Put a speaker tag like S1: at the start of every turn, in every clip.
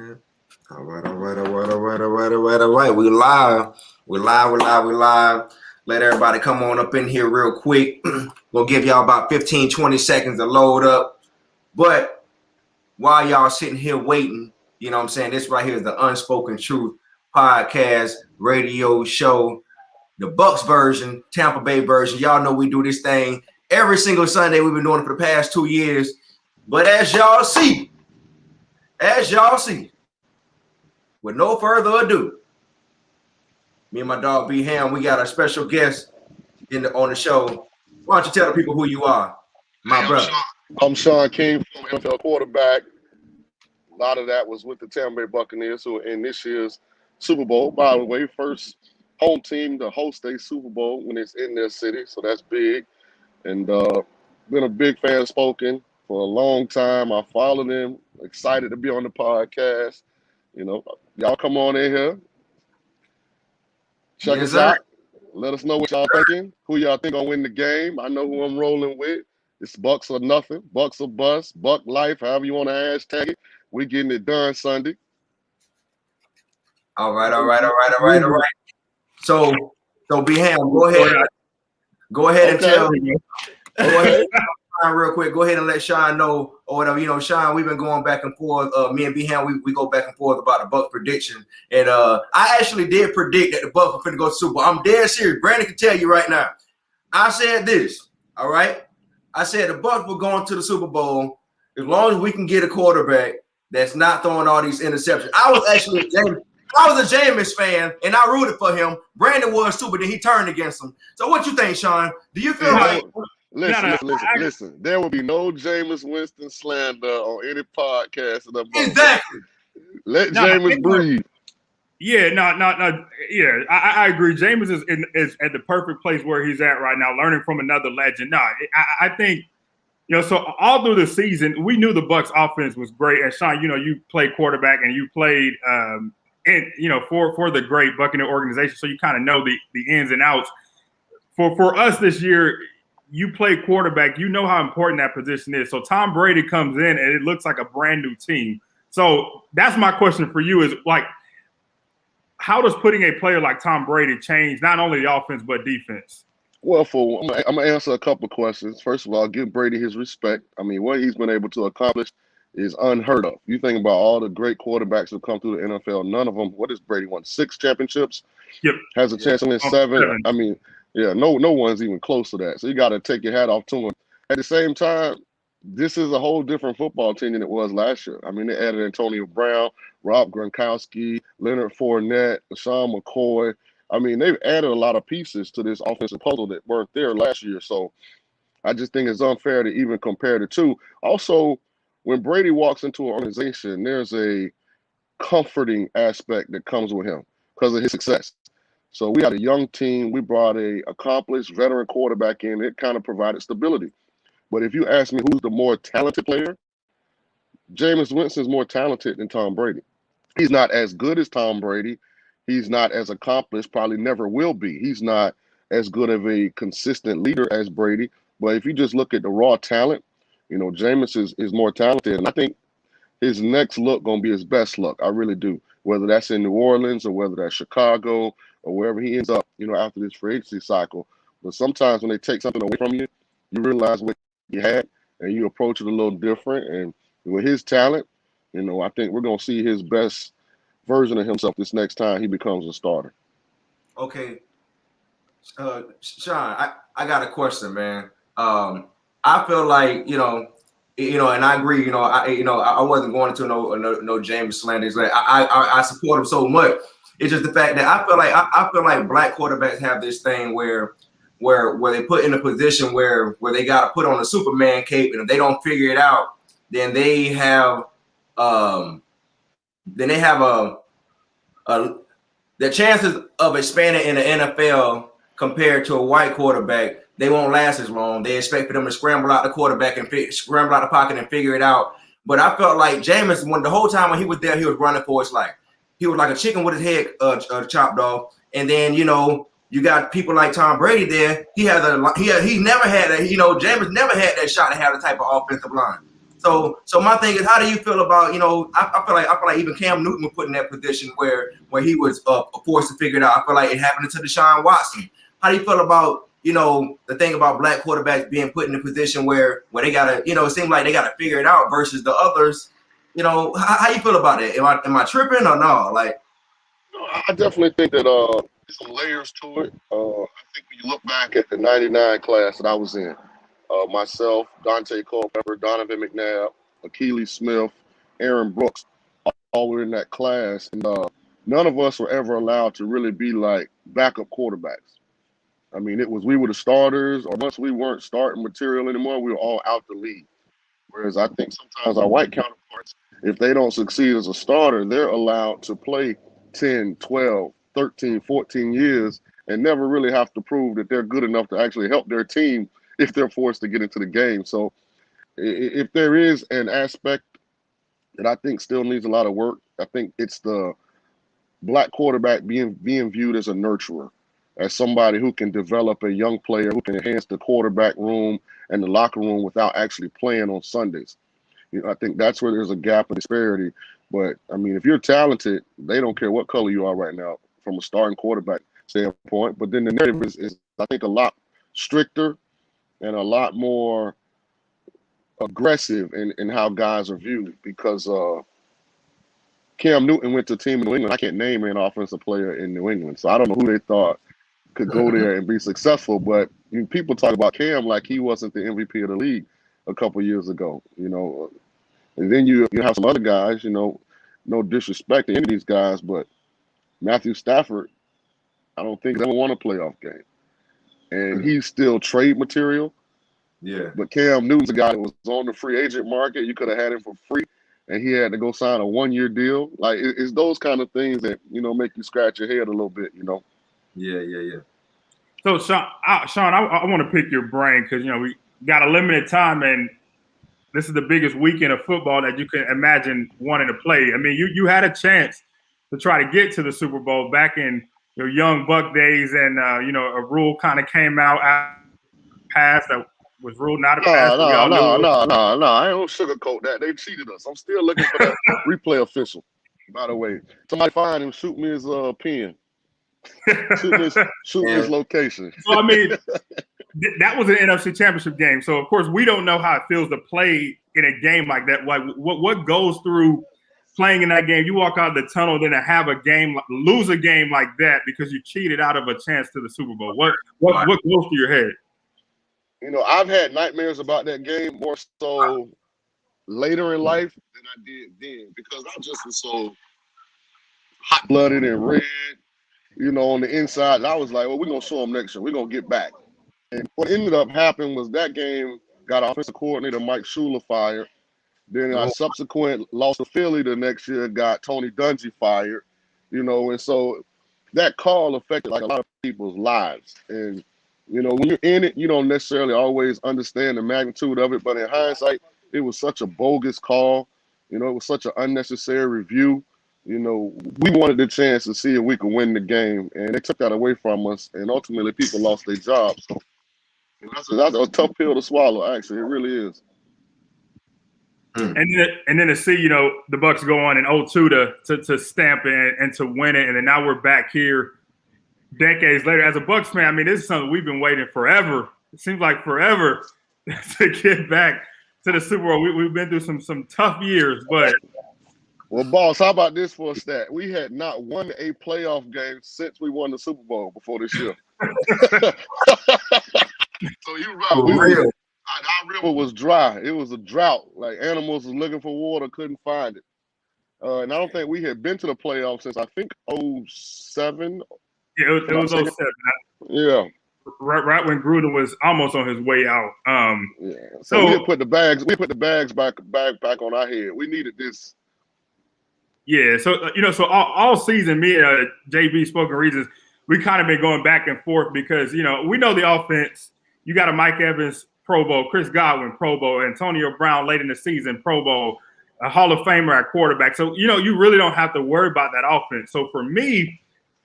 S1: All right, all right, all right, all right, all right, all right, all right. We live. We live, we live, we live. Let everybody come on up in here real quick. We'll give y'all about 15, 20 seconds to load up. But while y'all sitting here waiting, you know what I'm saying? This right here is the Unspoken Truth podcast radio show. The Bucs version, Tampa Bay version. Y'all know we do this thing every single Sunday. We've been doing it for the past 2 years. But as y'all see, with no further ado, me and my dog B Ham, we got a special guest on the show. Why don't you tell the people who you are, my brother?
S2: I'm Shaun King, former NFL quarterback. A lot of that was with the Tampa Bay Buccaneers, who are in this year's Super Bowl. By the way, first home team to host a Super Bowl when it's in their city, so that's big. And been a big fan of Spoken for a long time. I followed him, excited to be on the podcast. You know, y'all come on in here. Check us out. Let us know what y'all thinking. Who y'all think gonna win the game? I know who I'm rolling with. It's Bucs or nothing. Bucs or bust. Buck life, however you want to hashtag it. We getting it done Sunday.
S1: All right. So B Ham, go ahead and tell me. Go ahead. Real quick, go ahead and let Shaun know or whatever. You know, Shaun, we've been going back and forth. Me and B Ham, we go back and forth about the Bucs prediction. And I actually did predict that the Bucs were going to go to Super Bowl. I'm dead serious. Brandon can tell you right now. I said this, all right? I said the Bucs were going to the Super Bowl as long as we can get a quarterback that's not throwing all these interceptions. I was a Jameis fan, and I rooted for him. Brandon was too, but then he turned against him. So what you think, Shaun? Do you feel like –
S2: Listen. There will be no Jameis Winston slander on any podcast.
S1: Exactly.
S2: Let Jameis breathe.
S3: Yeah, no. Yeah, I agree. Jameis is at the perfect place where he's at right now, learning from another legend. No, I think, you know, so all through the season, we knew the Bucs offense was great. And Shaun, you know, you played quarterback and you played, for the great Buccaneer organization, so you kind of know the ins and outs. For us this year, you play quarterback, you know how important that position is. So Tom Brady comes in and it looks like a brand new team. So that's my question for you is, like, how does putting a player like Tom Brady change not only the offense but defense?
S2: Well, I'm going to answer a couple of questions. First of all, give Brady his respect. I mean, what he's been able to accomplish is unheard of. You think about all the great quarterbacks who come through the NFL, none of them, what has Brady won? 6 championships?
S3: Yep.
S2: Has a chance to win 7. I mean, yeah, no one's even close to that. So you got to take your hat off to him. At the same time, this is a whole different football team than it was last year. I mean, they added Antonio Brown, Rob Gronkowski, Leonard Fournette, Sean McCoy. I mean, they've added a lot of pieces to this offensive puzzle that weren't there last year. So I just think it's unfair to even compare the two. Also, when Brady walks into an organization, there's a comforting aspect that comes with him because of his success. So we had a young team. We brought a accomplished veteran quarterback in. It kind of provided stability. But if you ask me who's the more talented player, Jameis Winston's more talented than Tom Brady. He's not as good as Tom Brady. He's not as accomplished, probably never will be. He's not as good of a consistent leader as Brady. But if you just look at the raw talent, you know, Jameis is more talented. And I think his next look going to be his best look. I really do. Whether that's in New Orleans or whether that's Chicago or wherever he ends up, you know, after this free agency cycle. But sometimes when they take something away from you, you realize what you had and you approach it a little different. And with his talent, you know, I think we're going to see his best version of himself this next time he becomes a starter.
S1: Okay. Shaun, I got a question, man. I feel like, you know, and I agree, I wasn't going into no Jameis slander. Like I support him so much. It's just the fact that I feel like black quarterbacks have this thing where they put in a position where they got to put on a Superman cape, and if they don't figure it out, then they have the chances of expanding in the NFL compared to a white quarterback, they won't last as long. They expect for them to scramble out the quarterback and scramble out the pocket and figure it out. But I felt like Jameis, the whole time when he was there, he was running for his life. He was like a chicken with his head chopped off. And then, you know, you got people like Tom Brady there. He never had that. You know, Jameis never had that shot to have the type of offensive line. So my thing is, how do you feel about, I feel like even Cam Newton was put in that position where he was forced to figure it out. I feel like it happened to Deshaun Watson. How do you feel about, the thing about black quarterbacks being put in a position where they gotta, it seems like they gotta figure it out versus the others. How you feel about it? Am I tripping or no? Like,
S2: I definitely think that there's some layers to it. I think when you look back at the '99 class that I was in, myself, Dante Culpepper, Donovan McNabb, Akili Smith, Aaron Brooks, all were in that class, and none of us were ever allowed to really be like backup quarterbacks. I mean, we were the starters, or once we weren't starting material anymore, we were all out the league. Whereas I think sometimes our white counterparts, if they don't succeed as a starter, they're allowed to play 10, 12, 13, 14 years and never really have to prove that they're good enough to actually help their team if they're forced to get into the game. So if there is an aspect that I think still needs a lot of work, I think it's the black quarterback being viewed as a nurturer, as somebody who can develop a young player, who can enhance the quarterback room and the locker room without actually playing on Sundays. I think that's where there's a gap of disparity. But, I mean, if you're talented, they don't care what color you are right now from a starting quarterback standpoint. But then the narrative is I think, a lot stricter and a lot more aggressive in how guys are viewed because Cam Newton went to a team in New England. I can't name an offensive player in New England, so I don't know who they thought could go there and be successful. But people talk about Cam like he wasn't the MVP of the league a couple years ago, And then you have some other guys, no disrespect to any of these guys, but Matthew Stafford, I don't think he's ever won a playoff game. And he's still trade material.
S1: Yeah.
S2: But Cam Newton's a guy that was on the free agent market. You could have had him for free, and he had to go sign a one-year deal. Like, it's those kind of things that, make you scratch your head a little bit,
S1: Yeah.
S3: So, Shaun, I want to pick your brain because, we got a limited time, and this is the biggest weekend of football that you can imagine wanting to play. I mean, you had a chance to try to get to the Super Bowl back in your young Buck days, and, a rule kind of came out past that was ruled not a pass.
S2: No. I don't sugarcoat that. They cheated us. I'm still looking for that replay official. By the way, somebody find him, shoot me his pen. shoot me his location.
S3: So, I mean, that was an NFC Championship game. So, of course, we don't know how it feels to play in a game like that. Like, what goes through playing in that game? You walk out of the tunnel, then to have a game, lose a game like that because you cheated out of a chance to the Super Bowl. What goes through your head?
S2: I've had nightmares about that game more so later in life than I did then because I just was so hot-blooded and red, on the inside. I was like, well, we're going to show them next year. We're going to get back. And what ended up happening was that game got offensive coordinator Mike Shula fired. Then our subsequent loss to Philly the next year got Tony Dungy fired, and so that call affected like a lot of people's lives. And when you're in it, you don't necessarily always understand the magnitude of it. But in hindsight, it was such a bogus call. It was such an unnecessary review. We wanted the chance to see if we could win the game, and they took that away from us. And ultimately, people lost their jobs. So that's a tough pill to swallow. Actually, it really is.
S3: And then to see, the Bucs go on in 2002 to stamp it and to win it, and then now we're back here decades later. As a Bucs fan, I mean, this is something we've been waiting forever. It seems like forever to get back to the Super Bowl. We've been through some tough years, but
S2: well, boss, how about this for a stat? We had not won a playoff game since we won the Super Bowl before this year. So you're right. Our river was dry. It was a drought. Like animals was looking for water, couldn't find it. And I don't think we had been to the playoffs since I think 2007.
S3: Yeah, it was 2007.
S2: Yeah.
S3: Right when Gruden was almost on his way out.
S2: Yeah. So we put the bags. We put the bags back on our head. We needed this.
S3: Yeah. So so all season, me and JB Spoken Reasons, we kind of been going back and forth because we know the offense. You got a Mike Evans Pro Bowl, Chris Godwin Pro Bowl, Antonio Brown late in the season Pro Bowl, a Hall of Famer at quarterback. So you really don't have to worry about that offense. So for me,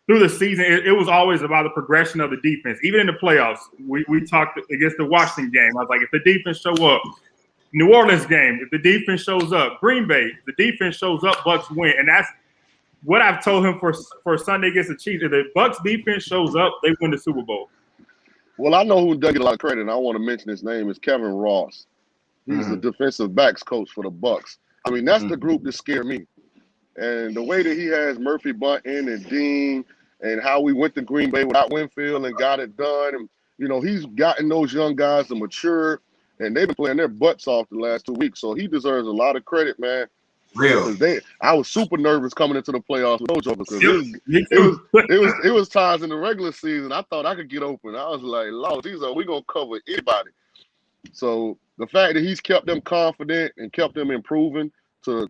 S3: through the season, it was always about the progression of the defense. Even in the playoffs, we talked against the Washington game. I was like, if the defense show up, New Orleans game, if the defense shows up, Green Bay, the defense shows up, Bucs win. And that's what I've told him for Sunday against the Chiefs. If the Bucs defense shows up, they win the Super Bowl.
S2: Well, I know who does get a lot of credit, and I want to mention his name is Kevin Ross. He's the defensive backs coach for the Bucs. I mean, that's the group that scared me. And the way that he has Murphy Bunting and Dean and how we went to Green Bay without Winfield and got it done. And, you know, he's gotten those young guys to mature, and they've been playing their butts off the last 2 weeks. So he deserves a lot of credit, man.
S1: Real.
S2: I was super nervous coming into the playoffs with those jokers because it was times in the regular season I thought I could get open. I was like, Lord, we're going to cover anybody. So the fact that he's kept them confident and kept them improving to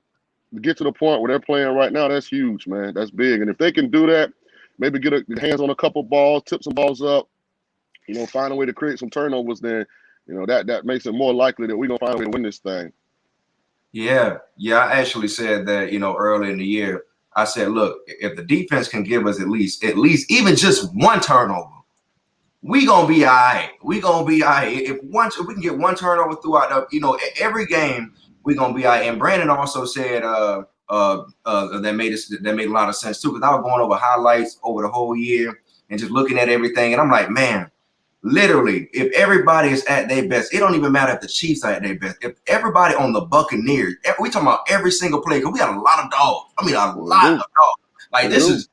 S2: get to the point where they're playing right now, that's huge, man. That's big. And if they can do that, maybe get hands on a couple balls, tip some balls up, you know, find a way to create some turnovers, then, you know, that makes it more likely that we're going to find a way to win this thing.
S1: Yeah. I actually said that, you know, early in the year. I said, look, if the defense can give us at least even just one turnover, we gonna be all right. We gonna be all right. If we can get one turnover throughout the, you know, every game, we gonna be all right. And Brandon also said that made a lot of sense too, because I was going over highlights over the whole year and just looking at everything, and I'm like, man, literally, if everybody is at their best, it don't even matter if the Chiefs are at their best. If everybody on the Buccaneers, we talking about every single play, because we got a lot of dogs. I mean, a lot of dogs. Like this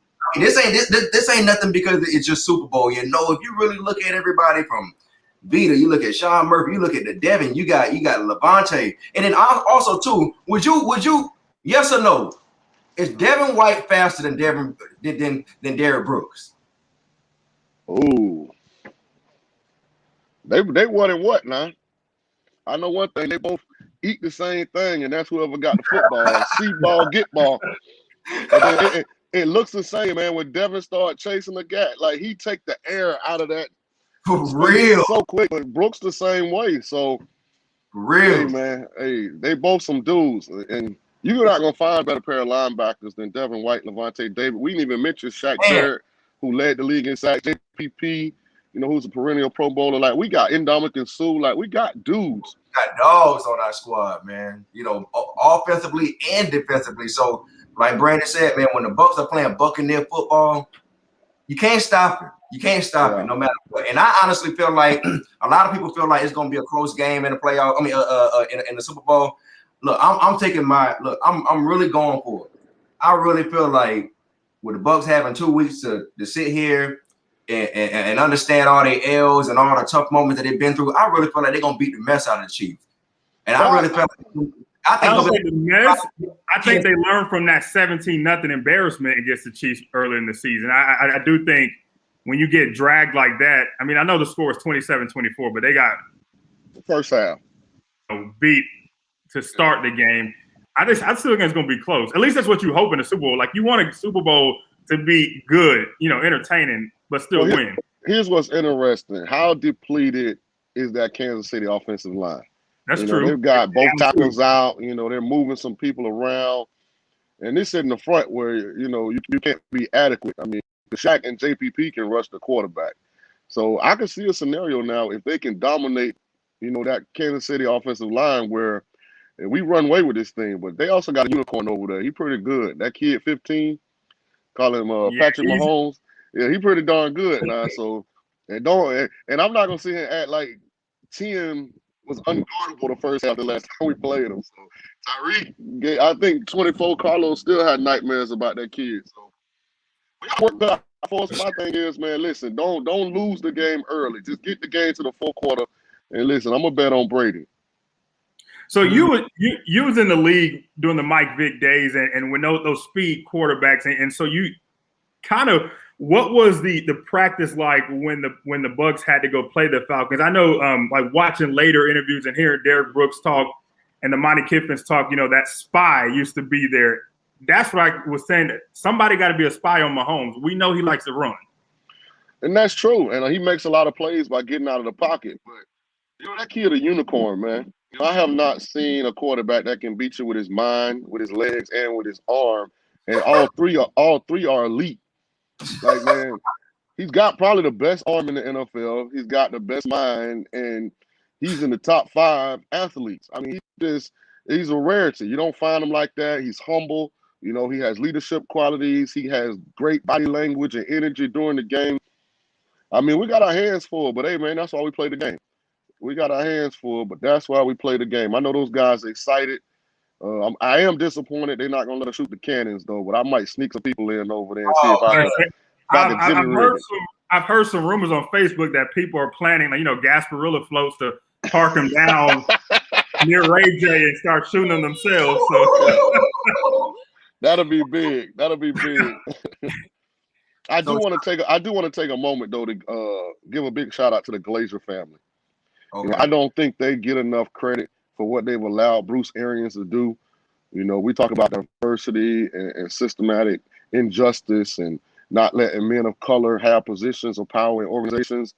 S1: ain't nothing because it's just Super Bowl. You know, if you really look at everybody from Vita, you look at Shaun Murphy, you look at the Devin, you got Levante, and then also too, would you yes or no? Is Devin White faster than Derrick Brooks?
S2: Ooh. They one and what now? I know one thing. They both eat the same thing, and that's whoever got the football. See ball, get ball. And then it looks the same, man. When Devin start chasing the gap, like he take the air out of that.
S1: For real.
S2: So quick. But Brooks the same way. So
S1: real.
S2: Hey, man. Hey, they both some dudes. And you're not going to find a better pair of linebackers than Devin White, Levante David. We didn't even mention Shaq Barrett, who led the league in sacks, JPP, you know, who's a perennial Pro Bowler. Like, we got Indomitian Sue. Like, we got dudes.
S1: We got dogs on our squad, man. You know, offensively and defensively. So, like Brandon said, man, when the Bucs are playing Buccaneer football, you can't stop it. You can't stop it no matter what. And I honestly feel like a lot of people feel like it's going to be a close game in the playoff. I mean, in the Super Bowl. Look, I'm really going for it. I really feel like with the Bucs having 2 weeks to sit here and understand all their L's and all the tough moments that they've been through, I really feel like they're going to beat the mess out of the Chiefs. And I really feel like
S3: I think they learned from that 17-0 embarrassment against the Chiefs early in the season. I do think when you get dragged like that, I mean, I know the score is 27-24, but they got
S2: first half
S3: beat to start the game. I still think it's going to be close. At least that's what you hope in the Super Bowl. Like, you want a Super Bowl to be good, you know, entertaining, but still win.
S2: Here's what's interesting. How depleted is that Kansas City offensive line?
S3: That's true.
S2: They've got both tackles out. You know, they're moving some people around. And this in the front where, you know, you can't be adequate. I mean, the Shaq and JPP can rush the quarterback. So I can see a scenario now if they can dominate, you know, that Kansas City offensive line where we run away with this thing. But they also got a unicorn over there. He's pretty good. That kid, 15, call him Patrick Mahomes. Yeah, he's pretty darn good now. So, and I'm not going to sit here and act like 10 was unguardable the first half the last time we played him. So Tyreek, I think 24, Carlos still had nightmares about that kid. So we got to work that for us. My thing is, man, listen, don't lose the game early. Just get the game to the fourth quarter. And listen, I'm going to bet on Brady.
S3: So you was in the league during the Mike Vick days and when those speed quarterbacks. And so you kind of – what was the practice like when the Bucs had to go play the Falcons? I know, like watching later interviews and hearing Derrick Brooks talk and the Monty Kiffins talk, you know, that spy used to be there. That's what I was saying. Somebody got to be a spy on Mahomes. We know he likes to run.
S2: And that's true. And he makes a lot of plays by getting out of the pocket. But, you know, that kid a unicorn, man. You know, I have not seen a quarterback that can beat you with his mind, with his legs, and with his arm. And all three are elite. Like, man, he's got probably the best arm in the NFL. He's got the best mind, and he's in the top 5 athletes. I mean, he's a rarity. You don't find him like that. He's humble. You know, he has leadership qualities. He has great body language and energy during the game. I mean, we got our hands full, but hey, man, that's why we play the game. We got our hands full, but that's why we play the game. I know those guys are excited. I am disappointed they're not going to let us shoot the cannons, though, but I might sneak some people in over there and see if I can
S3: I've heard some rumors on Facebook that people are planning, like, Gasparilla floats to park them down near Ray J and start shooting them themselves. So
S2: that'll be big. That'll be big. I do want to take a moment though to give a big shout out to the Glazer family. Okay. You know, I don't think they get enough credit for what they've allowed Bruce Arians to do. You know, we talk about diversity and systematic injustice and not letting men of color have positions of power in organizations.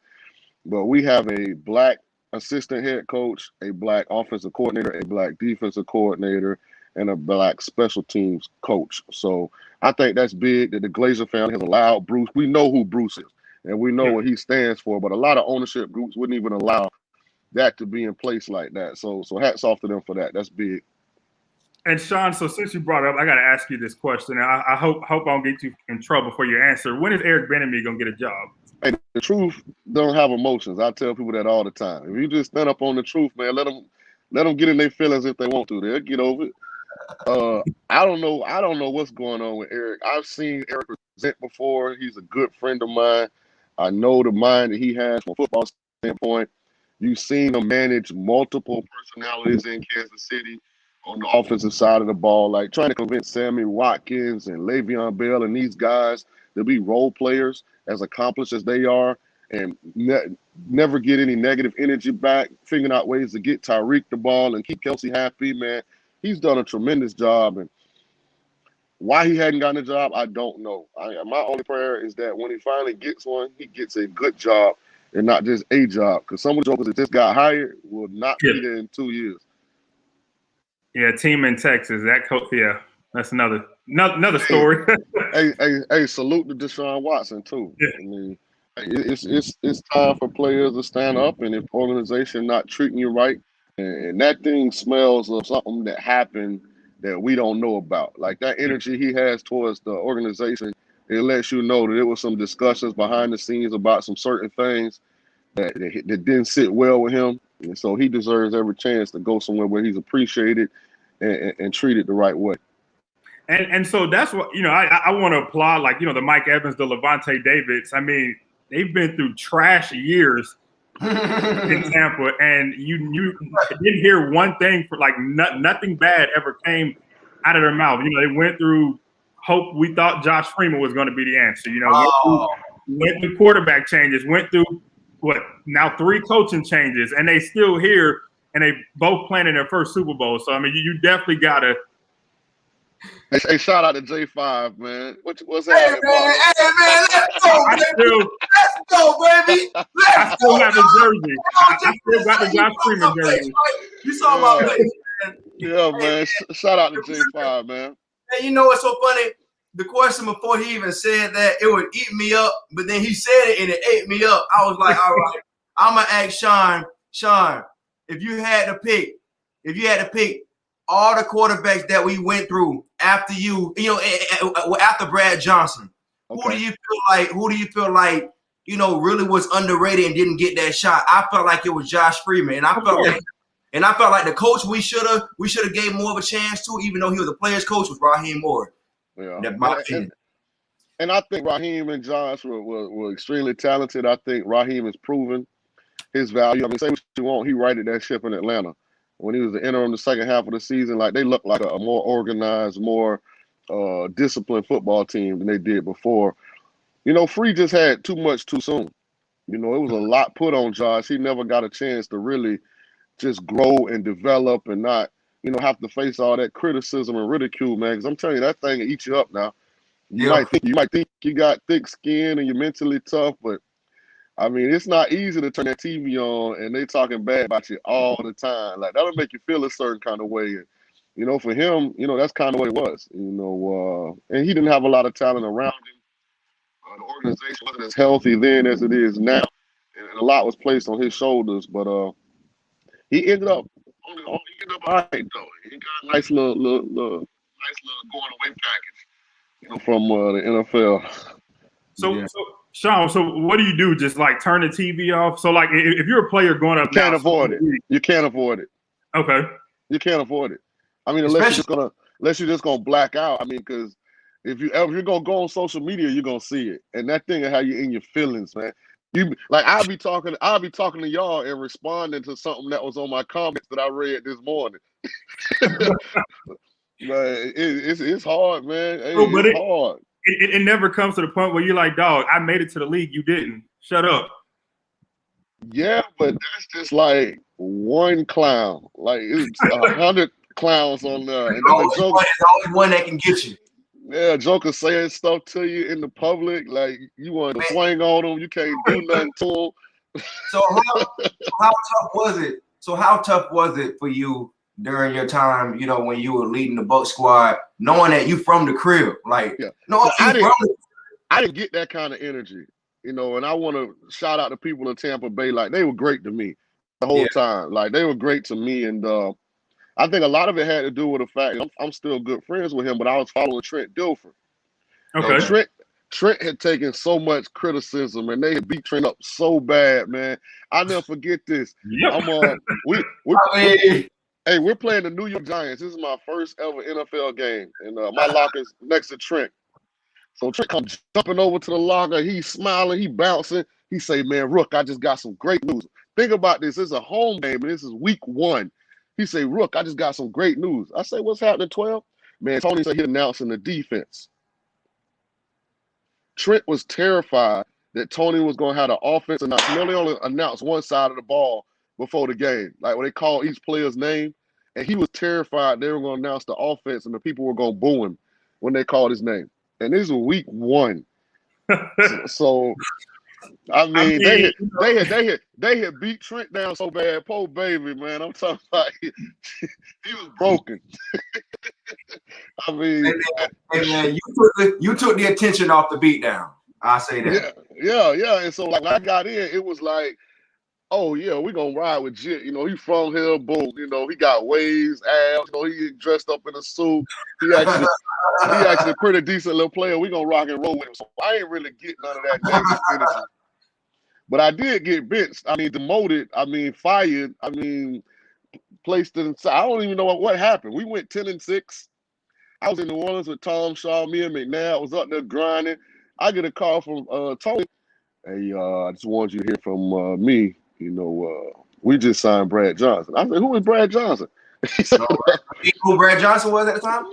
S2: But we have a black assistant head coach, a black offensive coordinator, a black defensive coordinator, and a black special teams coach. So I think that's big that the Glazer family has allowed Bruce. We know who Bruce is, and we know what he stands for, but a lot of ownership groups wouldn't even allow that to be in place like that. So hats off to them for that. That's big.
S3: And Shaun, so since you brought up, I got to ask you this question. I hope I don't get you in trouble for your answer. When is Eric Bieniemy going to get a job?
S2: Hey, the truth don't have emotions. I tell people that all the time. If you just stand up on the truth, man, let them get in their feelings if they want to. They'll get over it. I don't know what's going on with Eric. I've seen Eric present before. He's a good friend of mine. I know the mind that he has from a football standpoint. You've seen him manage multiple personalities in Kansas City on the offensive side of the ball, like trying to convince Sammy Watkins and Le'Veon Bell and these guys to be role players as accomplished as they are and never get any negative energy back, figuring out ways to get Tyreek the ball and keep Kelsey happy, man. He's done a tremendous job. And why he hadn't gotten a job, I don't know. My only prayer is that when he finally gets one, he gets a good job and not just a job. Because some of the jokers that just got hired will not be there in 2 years.
S3: Yeah, team in Texas. That coach, yeah, that's another story.
S2: hey, salute to Deshaun Watson too. Yeah. I mean, it's time for players to stand up, and if organization not treating you right, and that thing smells of something that happened that we don't know about. Like that energy he has towards the organization, it lets you know that there was some discussions behind the scenes about some certain things that didn't sit well with him. And so he deserves every chance to go somewhere where he's appreciated and treated the right way.
S3: And so that's what, I want to applaud, like, the Mike Evans, the Levante Davids. I mean, they've been through trash years in Tampa, and you didn't hear one thing for like nothing bad ever came out of their mouth. They went through hope. We thought Josh Freeman was going to be the answer. Went through quarterback changes, went through now 3 coaching changes, and they still here, and they both playing in their first Super Bowl. So I mean, you definitely gotta.
S2: Hey, shout out to J5, man. What's happening?
S1: Hey, man, let's go, baby. Let's go, baby.
S3: I still have his jersey. I still got the Josh Freeman jersey.
S1: You saw my face, man.
S2: Yeah, man. Shout out to J5, man.
S1: Hey, you know what's so funny? The question before he even said that, it would eat me up, but then he said it and it ate me up. I was like, all right, I'm gonna ask Shaun, if you had to pick all the quarterbacks that we went through after after Brad Johnson, okay, who do you feel like really was underrated and didn't get that shot? I felt like it was Josh Freeman, and I felt like the coach we should have gave more of a chance to, even though he was the players' coach, was Raheem Morris.
S2: Yeah, and I think Raheem and Josh were extremely talented. I think Raheem has proven his value. I mean, say what you want, he righted that ship in Atlanta when he was the interim the second half of the season. Like, they looked like a more organized, more disciplined football team than they did before. Free just had too much too soon. It was a lot put on Josh. He never got a chance to really just grow and develop and not have to face all that criticism and ridicule, man. Because I'm telling you, that thing will eat you up now. You might think you got thick skin and you're mentally tough, but I mean, it's not easy to turn that TV on and they talking bad about you all the time. Like, that'll make you feel a certain kind of way. And, for him, that's kind of what it was. And he didn't have a lot of talent around him. The organization wasn't as healthy then as it is now, and a lot was placed on his shoulders. But he ended up all right though. He got a nice little going away package, from the NFL.
S3: So Shaun, so what do you do? Just like turn the TV off? So like if you're a player going up
S2: You can't
S3: now,
S2: avoid it. You can't avoid it.
S3: Okay.
S2: You can't avoid it. I mean, unless you're just gonna black out. I mean, because if you're gonna go on social media, you're gonna see it, and that thing is how you in your feelings, man. You like I'll be talking to y'all and responding to something that was on my comments that I read this morning. It's hard, man. Hey,
S3: but
S2: it's hard.
S3: It never comes to the point where you're like, dog, I made it to the league. You didn't. Shut up.
S2: Yeah, but that's just like one clown. Like it's 100 clowns on there. And then
S1: there's always one that can get you.
S2: Yeah, Joker saying stuff to you in the public, like you want to swing on them, you can't do nothing to them.
S1: So how tough was it? So how tough was it for you during your time, when you were leading the Bucs squad, knowing that you from the crib? Like,
S2: yeah.
S1: No,
S2: I didn't get that kind of energy, and I want to shout out the people in Tampa Bay. Like, they were great to me the whole time. Like, they were great to me, and I think a lot of it had to do with the fact I'm still good friends with him, but I was following Trent Dilfer.
S3: Okay.
S2: Trent had taken so much criticism, and they had beat Trent up so bad, man. I'll never forget this.
S3: Yep.
S2: We're playing the New York Giants. This is my first ever NFL game, and my locker's next to Trent. So Trent comes jumping over to the locker. He's smiling. He bouncing. He say, man, Rook, I just got some great news. Think about this. This is a home game, and this is week 1. He say, Rook, I just got some great news. I say, what's happening, 12? Man, Tony said he's announcing the defense. Trent was terrified that Tony was going to have the offense announced. He only announced one side of the ball before the game, like when they call each player's name. And he was terrified they were going to announce the offense and the people were going to boo him when they called his name. And this was week 1. So I mean, they had beat Trent down so bad. Poor baby, man. I'm talking about he was broken. I mean,
S1: hey man, you took the attention off the beatdown. I say that.
S2: Yeah. And so like when I got in, it was like, oh yeah, we're gonna ride with Jit. He from here, boom. He got waves, abs. He dressed up in a suit. He actually a pretty decent little player. We're gonna rock and roll with him. So I ain't really get none of that James energy. But I did get benched. I mean, demoted. I mean, fired. I mean, placed inside. I don't even know what happened. We went 10-6. I was in New Orleans with Tom Shaw, me and McNabb. I was up there grinding. I get a call from Tony. Hey, I just wanted you to hear from me. We just signed Brad Johnson. I said, who is Brad Johnson? He said,
S1: who Brad Johnson was at the time?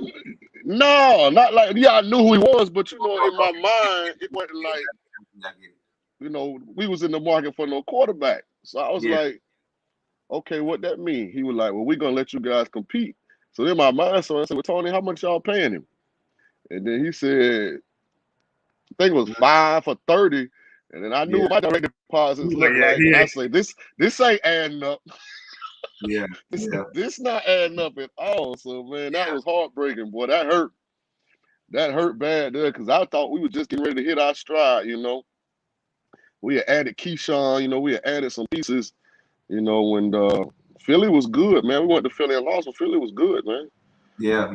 S2: No, not like, I knew who he was, but in my mind, it wasn't like, we was in the market for no quarterback. So I was like, okay, what that mean? He was like, well, we're going to let you guys compete. So then my mind, so I said, well, Tony, how much y'all paying him? And then he said, I think it was 5 for 30. And then I knew what my direct deposits looked like. And I say, this ain't adding up. This not adding up at all. So, man, that was heartbreaking, boy. That hurt. That hurt bad there because I thought we were just getting ready to hit our stride, We had added Keyshawn, we had added some pieces, when Philly was good, man. We went to Philly and lost, but Philly was good, man.
S1: Yeah.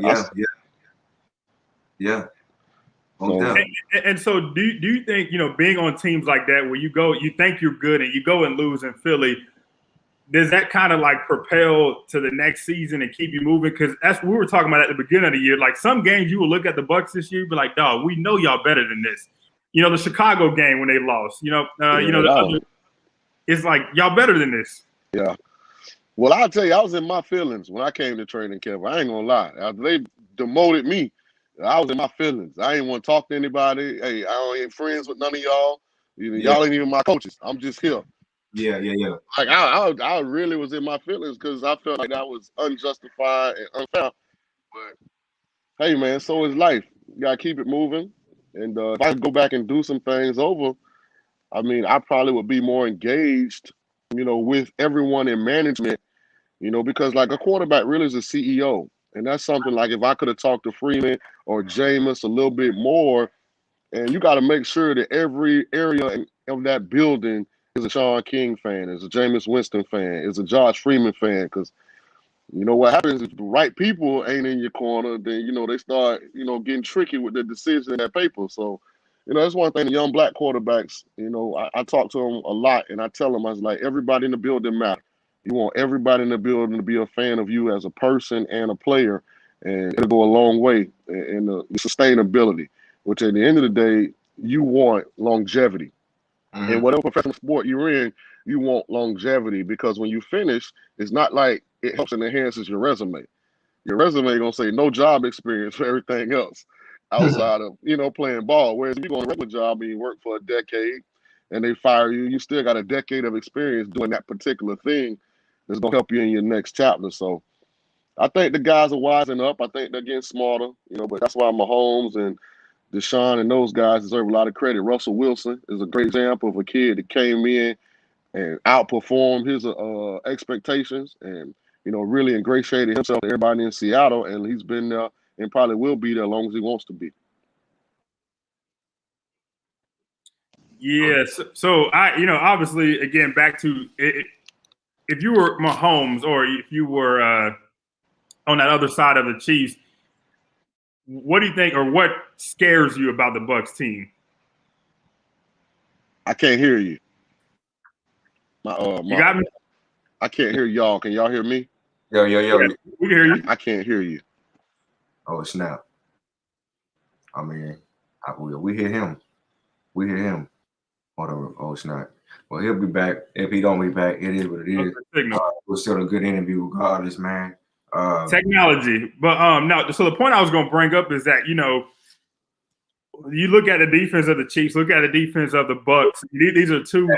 S3: And so do you think, being on teams like that where you go, you think you're good and you go and lose in Philly, does that kind of like propel to the next season and keep you moving? Because that's what we were talking about at the beginning of the year. Like some games you will look at the Bucs this year, be like, dog, we know y'all better than this. The Chicago game when they lost, it's like y'all better than this.
S2: Yeah. Well, I'll tell you, I was in my feelings when I came to training camp. I ain't gonna lie. After they demoted me, I was in my feelings. I ain't want to talk to anybody. Hey, I ain't friends with none of y'all. Y'all ain't even my coaches. I'm just here.
S1: Yeah.
S2: Like I really was in my feelings because I felt like that was unjustified and unfair. But hey, man, so is life. You gotta keep it moving. And if I could go back and do some things over, I mean, I probably would be more engaged, with everyone in management, because like a quarterback really is a CEO. And that's something like if I could have talked to Freeman or Jameis a little bit more, and you got to make sure that every area of that building is a Sean King fan, is a Jameis Winston fan, is a Josh Freeman fan. Because you know what happens if the right people ain't in your corner, then they start getting tricky with the decision in that paper. So that's one thing. The young black quarterbacks, I talk to them a lot, and I tell them, I was like, everybody in the building matters. You want everybody in the building to be a fan of you as a person and a player, and it'll go a long way in the sustainability. Which at the end of the day, you want longevity. In whatever professional sport you're in, you want longevity, because when you finish, it's not like it helps and enhances your resume. Your resume gonna say no job experience for everything else outside of playing ball. Whereas if you go on a regular job and you work for a decade and they fire you, you still got a decade of experience doing that particular thing that's gonna help you in your next chapter. So I think the guys are wising up. I think they're getting smarter, but that's why Mahomes and Deshaun and those guys deserve a lot of credit. Russell Wilson is a great example of a kid that came in and outperformed his expectations, and really ingratiated himself to everybody in Seattle, and he's been there and probably will be there as long as he wants to be.
S3: Yes. So I, obviously, again, back to it, if you were Mahomes or if you were on that other side of the Chiefs, what do you think, or what scares you about the Bucs team?
S2: I can't hear you.
S3: You got me?
S2: I can't hear y'all. Can y'all hear me?
S1: Yo.
S3: Yeah, we can hear you.
S2: I can't hear you.
S1: Oh, snap. I mean, we hear him. We hear him. Oh, snap. Well, he'll be back. If he don't be back, it is what it is. It was still a good interview regardless, man.
S3: Technology. But no, so the point I was going to bring up is that, you look at the defense of the Chiefs, look at the defense of the Bucs. These are two.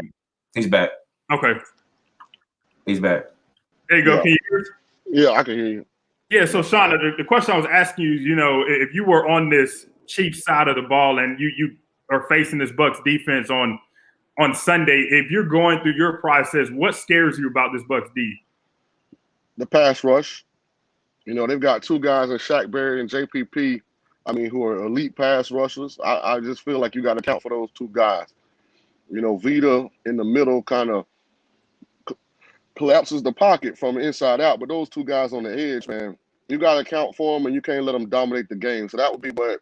S1: He's back.
S3: Okay.
S1: He's back.
S3: There you go.
S2: Yeah.
S3: Can you hear us?
S2: Yeah, I can hear you.
S3: Yeah, so Shaun, the question I was asking you, if you were on this Chiefs side of the ball and you are facing this Bucs defense on Sunday, if you're going through your process, what scares you about this Bucs D?
S2: The pass rush. They've got two guys in Shaq Barrett and JPP, who are elite pass rushers. I just feel like you got to account for those two guys. Vita in the middle kind of collapses the pocket from the inside out, but those two guys on the edge, man, you got to account for them, and you can't let them dominate the game. So that would be what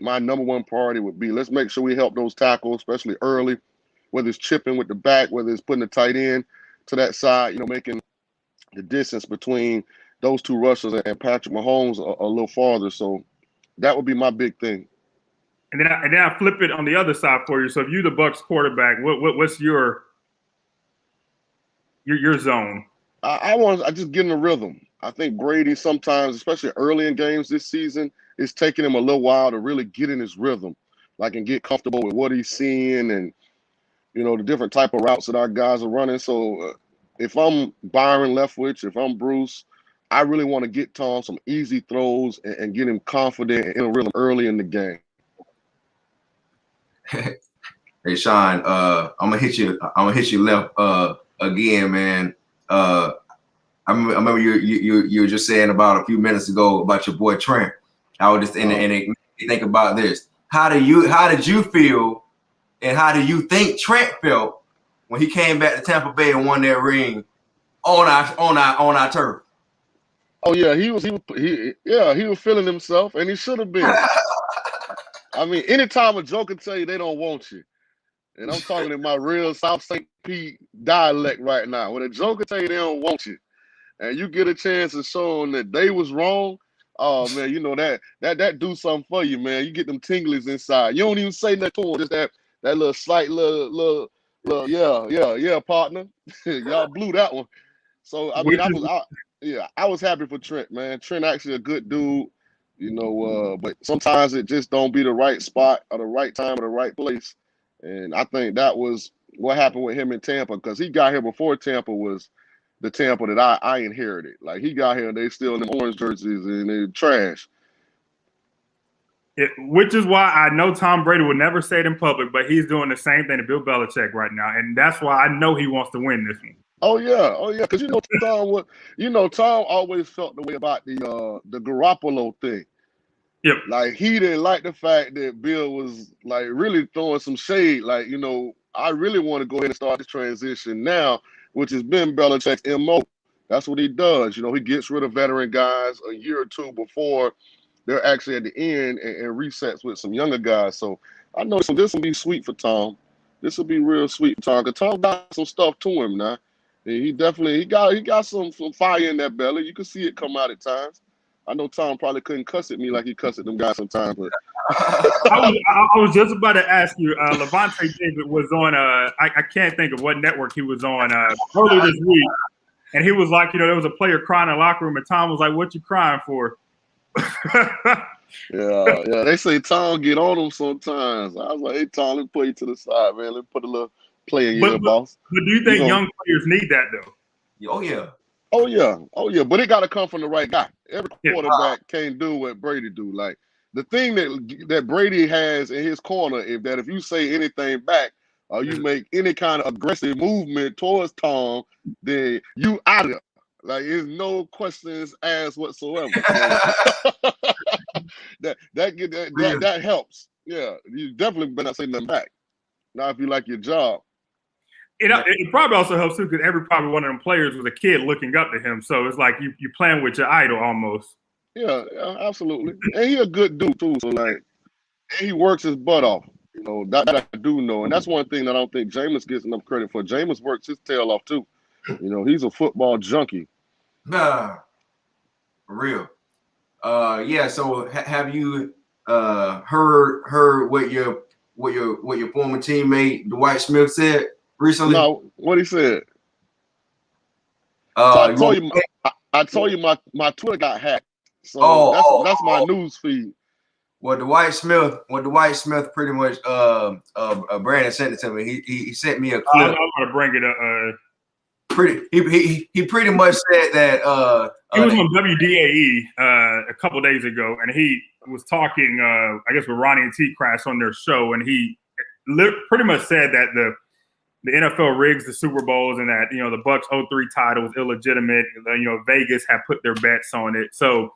S2: my number one priority would be. Let's make sure we help those tackles, especially early, whether it's chipping with the back, whether it's putting the tight end to that side, making the distance between those two rushers and Patrick Mahomes a little farther. So that would be my big thing.
S3: And then I flip it on the other side for you. So if you're the Bucs quarterback, what's your zone?
S2: I just get in a rhythm. I think Brady sometimes, especially early in games this season, it's taking him a little while to really get in his rhythm, and get comfortable with what he's seeing and, the different type of routes that our guys are running. So if I'm Byron Leftwich, if I'm Bruce, I really want to get Tom some easy throws and get him confident and in a rhythm early in the game.
S1: Hey, Shaun, I'm gonna hit you left again, man. I remember you were just saying about a few minutes ago about your boy Trent. I was just and it made me think about this. How did you feel, and how do you think Trent felt when he came back to Tampa Bay and won that ring on our turf?
S2: Oh yeah, he was feeling himself, and he should have been. Anytime a joker tell you they don't want you, and I'm talking in my real South St. Pete dialect right now, when a joker tell you they don't want you, and you get a chance of showing that they was wrong, oh man, that do something for you, man. You get them tinglies inside. You don't even say nothing to him, just that little slight little yeah, partner. Y'all blew that one. So I was happy for Trent, man. Trent actually a good dude, but sometimes it just don't be the right spot or the right time or the right place. And I think that was what happened with him in Tampa, because he got here before Tampa was the Tampa that I inherited. Like, he got here, they still in the orange jerseys and they're trash.
S3: Which is why I know Tom Brady would never say it in public, but he's doing the same thing to Bill Belichick right now, and that's why I know he wants to win this one.
S2: Oh yeah, because Tom always felt the way about the Garoppolo thing.
S3: Yep.
S2: Like, he didn't like the fact that Bill was like really throwing some shade, like, I really want to go ahead and start this transition now, which has been Belichick's MO. That's what he does. You know, he gets rid of veteran guys a year or two before they're actually at the end and resets with some younger guys. So I know this will be sweet for Tom. This will be real sweet for Tom, because Tom got some stuff to him now. He definitely got some fire in that belly. You can see it come out at times. I know Tom probably couldn't cuss at me like he cussed at them guys sometimes, but
S3: I was just about to ask you. Levante David was on. I can't think of what network he was on earlier this week, and he was like, there was a player crying in the locker room, and Tom was like, "What you crying for?"
S2: Yeah. They say Tom get on them sometimes. I was like, "Hey Tom, let me put you to the side, man. Let me put a little play in your boss."
S3: But do you think young players need that though?
S1: Oh yeah.
S2: Oh yeah. But it got to come from the right guy. Every quarterback can't do what Brady do. Like the thing that Brady has in his corner is that if you say anything back or you make any kind of aggressive movement towards Tom, then you out of it. Like there's no questions asked whatsoever. that helps. Yeah, you definitely better not say nothing back. Now, if you like your job.
S3: It probably also helps too, because probably one of them players was a kid looking up to him. So it's like you playing with your idol almost.
S2: Yeah, absolutely. And he a good dude too. So like, and he works his butt off. That I do know, and that's one thing that I don't think Jameis gets enough credit for. Jameis works his tail off too. He's a football junkie.
S1: Nah, for real. Yeah. So have you heard what your former teammate Dwight Smith said recently?
S2: No, what he said. So I told you my Twitter got hacked. So that's my news feed.
S1: Well, Dwight Smith pretty much Brandon sent it to me. He sent me a clip.
S3: I'm gonna bring it up.
S1: He pretty much said that
S3: he was on WDAE a couple days ago, and he was talking I guess with Ronnie and T Crash on their show, and he pretty much said that the NFL rigs the Super Bowls, and that the Bucs 03 title was illegitimate. Vegas had put their bets on it. So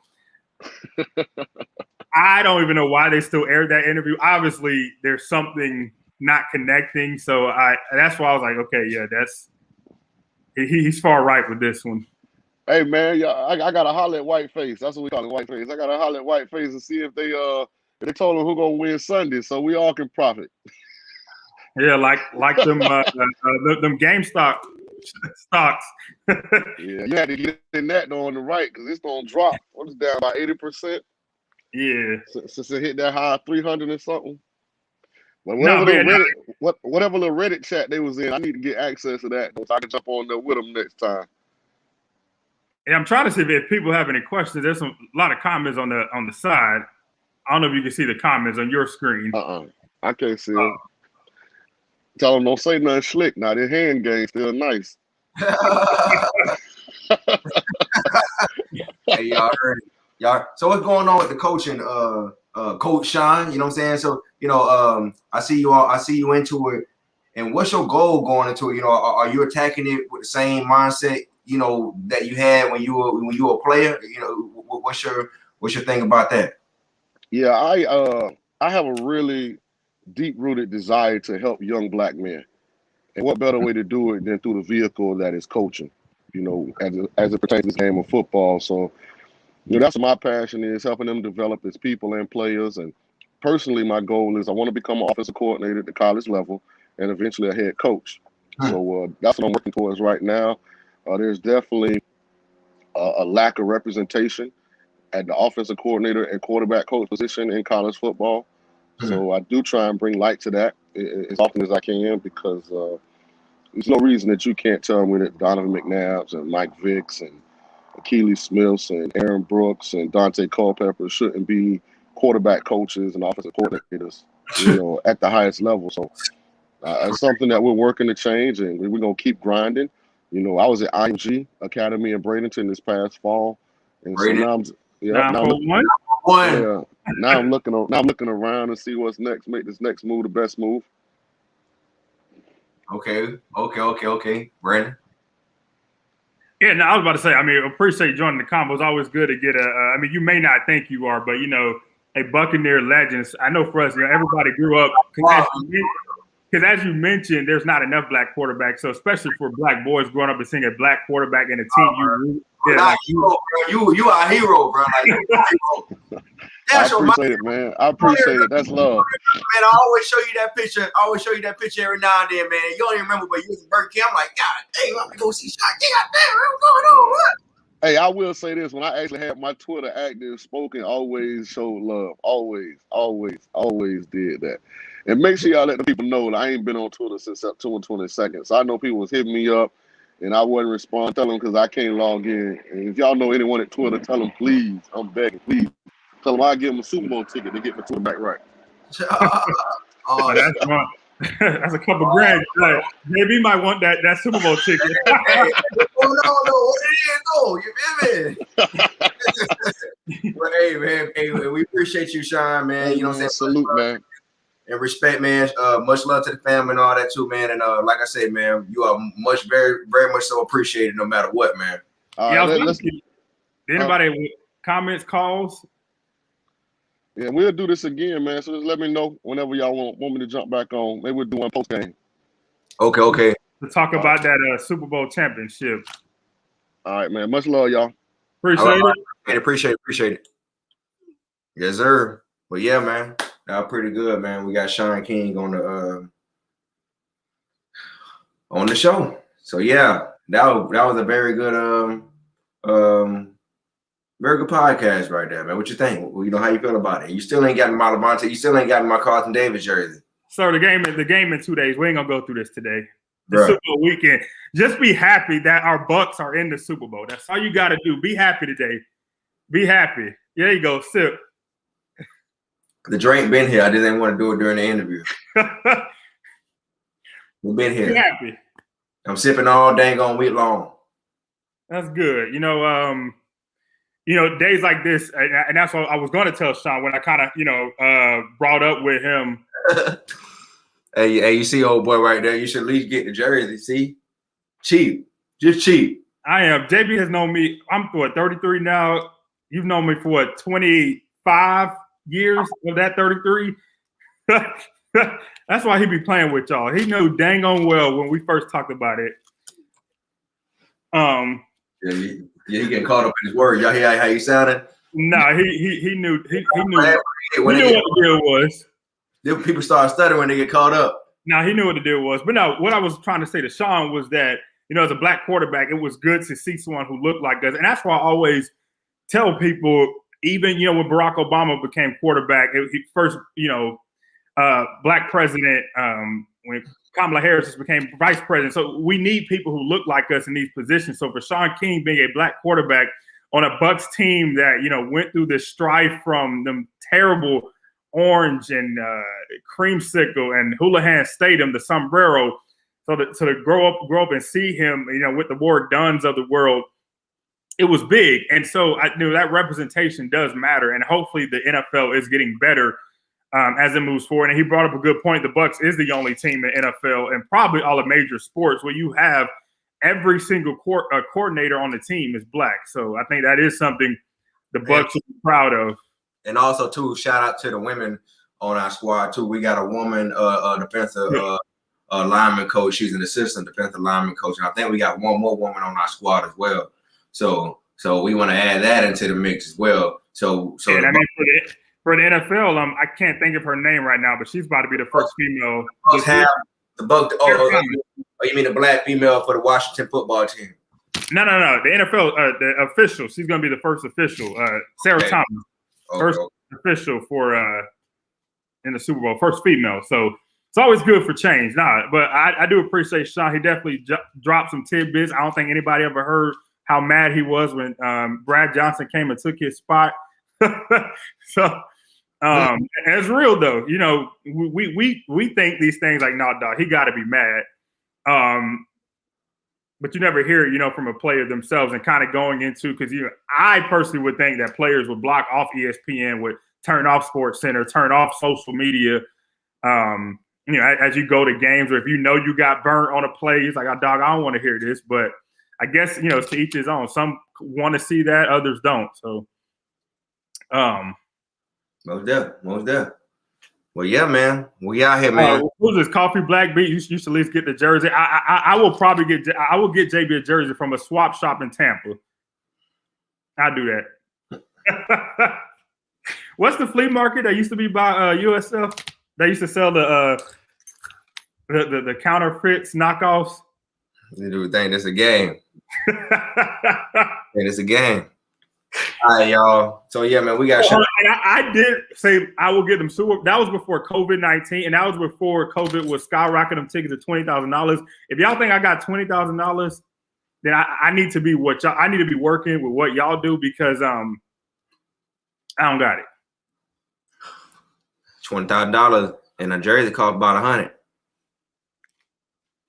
S3: I don't even know why they still aired that interview. Obviously, there's something not connecting. So that's why I was like, okay, yeah, he's far right with this one.
S2: Hey man, I got to holler at Whiteface. That's what we call it, Whiteface. I got to holler at Whiteface and see if they told him who gonna win Sunday, so we all can profit.
S3: Yeah, like them them GameStop stocks.
S2: Yeah, you had to get in that though on the right, because it's gonna drop. It's down by 80%.
S3: Yeah,
S2: since it hit that high 300 or something. But whatever the Reddit chat they was in, I need to get access to that so I can jump on there with them next time.
S3: Yeah, I'm trying to see if people have any questions. There's a lot of comments on the side. I don't know if you can see the comments on your screen.
S2: I can't see them. Tell them don't say nothing slick. Now their hand game still nice.
S1: Hey, y'all heard it. Y'all. So what's going on with the coaching, Coach Shaun? You know what I'm saying? So I see you into it. And what's your goal going into it? Are you attacking it with the same mindset that you had when you were a player? What's your thing about that?
S2: Yeah, I have a really deep-rooted desire to help young black men, and what better way to do it than through the vehicle that is coaching? As it pertains to this game of football. So, that's what my passion is, helping them develop as people and players. And personally, my goal is I want to become an offensive coordinator at the college level and eventually a head coach. So that's what I'm working towards right now. There's definitely a lack of representation at the offensive coordinator and quarterback coach position in college football. So I do try and bring light to that as often as I can, because there's no reason that you can't tell me that Donovan McNabbs and Mike Vicks and Keely Smiths and Aaron Brooks and Dante Culpepper shouldn't be quarterback coaches and offensive coordinators, at the highest level. So it's something that we're working to change, and we're going to keep grinding. I was at IMG Academy in Bradenton this past fall, and so now I'm looking around and see what's next. Make this next move the best move.
S1: Okay, Brandon.
S3: Yeah, no, I was about to say, appreciate you joining the combo. It's always good to get you may not think you are, but a Buccaneer legends. I know for us, everybody grew up. as you mentioned, there's not enough black quarterbacks. So especially for black boys growing up and seeing a black quarterback in a team,
S1: you are a hero, bro. Like, you are a hero.
S2: I appreciate it, man. I appreciate it. That's love.
S1: Man, I always show you that picture. I always show you that picture every now and then, man. You don't even remember, but you was in Burger King. I'm like, God damn, I'm gonna go see Shaun. God damn, what's going on? What?
S2: Hey, I will say this: when I actually had my Twitter active, Spoken always showed love. Always did that. And make sure y'all let the people know that I ain't been on Twitter since September 22nd. So I know people was hitting me up, and I wouldn't respond. Tell them because I can't log in. And if y'all know anyone at Twitter, tell them please. I'm begging, please. Tell them I'll give them a Super Bowl ticket to get my Twitter back right.
S3: That's one. That's a couple grand. Like, maybe he might want that Super Bowl ticket.
S1: You feel me? But hey, man, we appreciate you, Shaun, man.
S2: Hey,
S1: you know what I'm saying?
S2: Salute, man.
S1: And respect, man. Much love to the family and all that too, man. And like I said, man, you are very, very much so appreciated no matter what, man.
S2: Let's
S3: anybody with comments, calls?
S2: Yeah, we'll do this again, man. So just let me know whenever y'all want me to jump back on. Maybe we'll do one post game.
S1: Okay.
S3: To talk about that Super Bowl championship.
S2: All right, man. Much love, y'all.
S3: Appreciate it.
S1: Appreciate it. Yes, sir. But yeah, man, that was pretty good, man. We got Shaun King on the show. So yeah, that was a very good very good podcast right there, man. What you think? Well, you know how you feel about it. You still ain't gotten my Lamont. You still ain't gotten my Carlton Davis jersey.
S3: So the game in 2 days. We ain't gonna go through this today. The Super Bowl weekend. Just be happy that our Bucs are in the Super Bowl. That's all you got to do. Be happy today. Be happy. There you go. Sip.
S1: The drink been here. I just didn't want to do it during the interview. We've been here.
S3: Be happy.
S1: I'm sipping all dang on week long.
S3: That's good. Days like this, and that's what I was going to tell Shaun when I kind of, brought up with him.
S1: Hey, you see old boy right there. You should at least get the jersey. See? Cheap. Just cheap.
S3: I am. JB has known me. I'm 33 now. You've known me for 25 years of that 33. That's why he be playing with y'all. He knew dang on well when we first talked about it.
S1: Yeah, he getting caught up in his words. Y'all hear how he sounded?
S3: No, he knew what the deal was.
S1: People start stuttering when they get caught up.
S3: No, he knew what the deal was. But no, what I was trying to say to Shaun was that, as a black quarterback, it was good to see someone who looked like us. And that's why I always tell people, even, when Barack Obama became quarterback, he first, black president, when Kamala Harris just became vice president. So we need people who look like us in these positions. So for Shaun King being a black quarterback on a Bucs team that, went through this strife from them terrible orange and creamsicle and Houlihan Stadium, the sombrero. So to grow up and see him, with the Ward Dunns of the world, it was big. And so I knew that representation does matter. And hopefully the NFL is getting better as it moves forward. And he brought up a good point. The Bucs is the only team in NFL and probably all the major sports where you have every single coordinator on the team is black. So I think that is something the Bucs should be proud of.
S1: And also, too, shout out to the women on our squad, too. We got a woman, defensive lineman coach. She's an assistant defensive lineman coach. And I think we got one more woman on our squad as well. So we want to add that into the mix as well. So
S3: and for the NFL, I can't think of her name right now, but she's about to be the first female.
S1: You mean the black female for the Washington football team?
S3: No. The NFL, the official. She's going to be the first official. Sarah Thomas. First official for in the Super Bowl, first female. So it's always good for change. But I do appreciate Shaun. He definitely dropped some tidbits. I don't think anybody ever heard how mad he was when Brad Johnson came and took his spot. So it's real though. We think these things like, no, dog, he got to be mad. But you never hear it, from a player themselves and kind of going into, because I personally would think that players would block off ESPN, would turn off SportsCenter, turn off social media, as you go to games, or if you got burnt on a play, it's like, oh, dog, I don't want to hear this. But I guess, it's to each his own. Some want to see that, others don't. So,
S1: most definitely. Well, yeah, man. We out here, man.
S3: Who's this Coffee Black Beat? You should at least get the jersey. I will probably get JB a jersey from a swap shop in Tampa. I'll do that. What's the flea market that used to be by USF? They used to sell the counterfeits, knockoffs.
S1: You do think it's a game. It's a game. All right, y'all. So yeah, man, we got.
S3: And I did say I will get them super. That was before COVID-19, and that was before COVID was skyrocketing them tickets to $20,000. If y'all think I got $20,000, then I need to be I need to be working with what y'all do because I don't got it.
S1: $20,000 and a jersey cost about $100.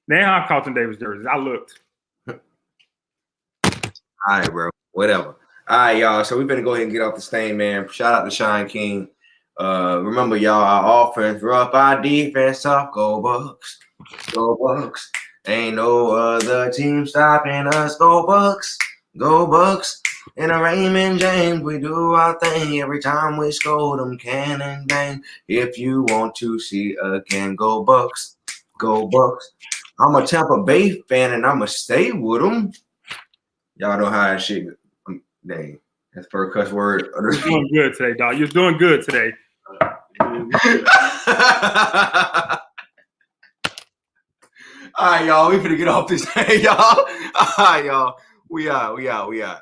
S3: They don't have Carlton Davis jerseys. I looked.
S1: All right, bro. Whatever. All right, y'all. So we better go ahead and get off the stain, man. Shout out to Shaun King. Remember, y'all, our offense rough, our defense tough. Go Bucs. Go Bucs. Ain't no other team stopping us. Go Bucs. Go Bucs. In a Raymond James, we do our thing. Every time we score them cannon bang. If you want to see again, go Bucs. Go Bucs. I'm a Tampa Bay fan, and I'm going to stay with them. Y'all know how that shit. Dang, that's first cuss word.
S3: You're doing good today, dog. You're doing good today.
S1: All right, y'all. We finna get off this thing, y'all. All right, y'all. We out, y'all.